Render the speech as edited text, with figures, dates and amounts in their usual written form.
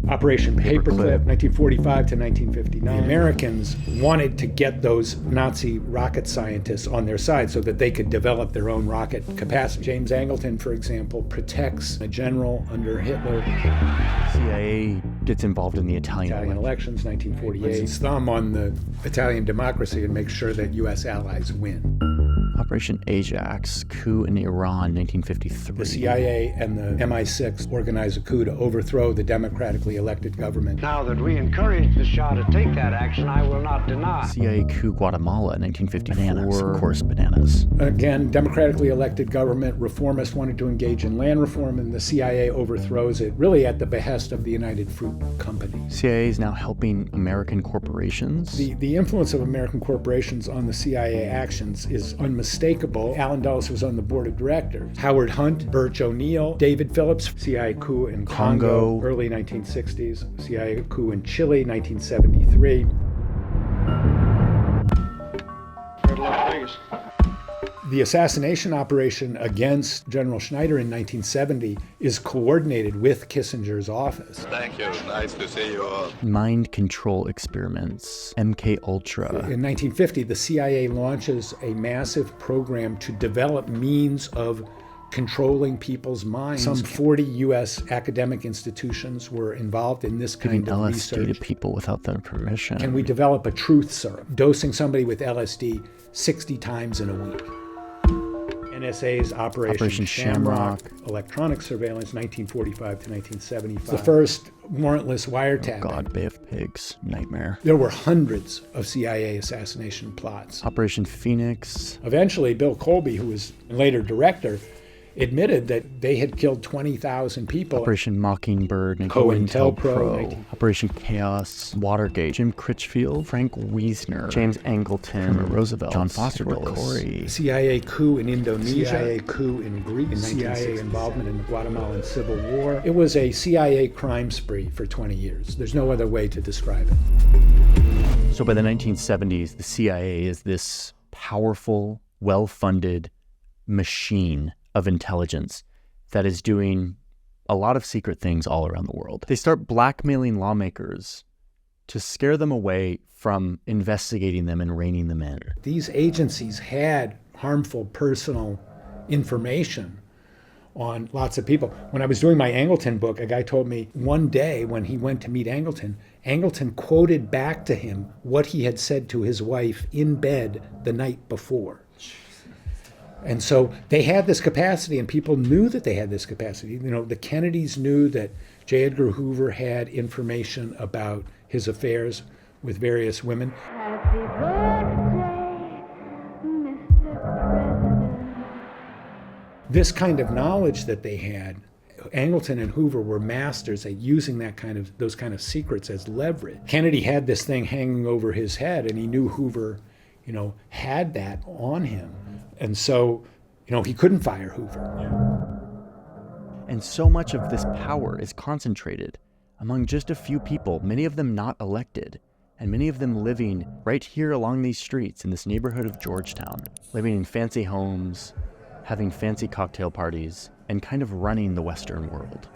Operation Paperclip, 1945 to 1959. The Americans wanted to get those Nazi rocket scientists on their side so that they could develop their own rocket capacity. James Angleton, for example, protects a general under Hitler. CIA gets involved in the Italian elections, 1948. Puts his thumb on the Italian democracy and makes sure that U.S. allies win. Operation Ajax, coup in Iran, 1953. The CIA and the MI6 organize a coup to overthrow the democratically elected government. Now that we encourage the Shah to take that action, I will not deny. CIA coup Guatemala, 1954. Bananas, of course, bananas. Again, democratically elected government, reformists wanted to engage in land reform, and the CIA overthrows it, really at the behest of the United Fruit Company. CIA is now helping American corporations. The influence of American corporations on the CIA actions is unmistakable. Allen Dulles was on the board of directors. Howard Hunt, Birch O'Neill, David Phillips, CIA coup in Congo, early 1960s, CIA coup in Chile, 1973. Good luck, Vegas. The assassination operation against General Schneider in 1970 is coordinated with Kissinger's office. Thank you. Nice to see you all. Mind control experiments, MK Ultra. In 1950, the CIA launches a massive program to develop means of controlling people's minds. Some 40 U.S. academic institutions were involved in this kind of LSD research. to people without their permission. Can we develop a truth serum, dosing somebody with LSD 60 times in a week? NSA's Operation Shamrock, electronic surveillance, 1945 to 1975. The first warrantless wiretapping. Oh God, Bay of Pigs, nightmare. There were hundreds of CIA assassination plots. Operation Phoenix. Eventually, Bill Colby, who was later director, admitted that they had killed 20,000 people. Operation Mockingbird, COINTELPRO, Operation Chaos, Watergate, Jim Critchfield, Frank Wiesner, James Angleton, Roosevelt, John Foster Dulles. CIA coup in Indonesia, CIA coup in Greece, CIA involvement in the Guatemalan Civil War. It was a CIA crime spree for 20 years. There's no other way to describe it. So by the 1970s, the CIA is this powerful, well-funded machine of intelligence that is doing a lot of secret things all around the world. They start blackmailing lawmakers to scare them away from investigating them and reining them in. These agencies had harmful personal information on lots of people. When I was doing my Angleton book, a guy told me one day when he went to meet Angleton, Angleton quoted back to him what he had said to his wife in bed the night before. And so they had this capacity, and people knew that they had this capacity. You know, the Kennedys knew that J. Edgar Hoover had information about his affairs with various women. Happy birthday, Mr. President. This kind of knowledge that they had, Angleton and Hoover were masters at using those kind of secrets as leverage. Kennedy had this thing hanging over his head, and he knew Hoover, had that on him. And so, he couldn't fire Hoover. And so much of this power is concentrated among just a few people, many of them not elected, and many of them living right here along these streets in this neighborhood of Georgetown, living in fancy homes, having fancy cocktail parties, and kind of running the Western world.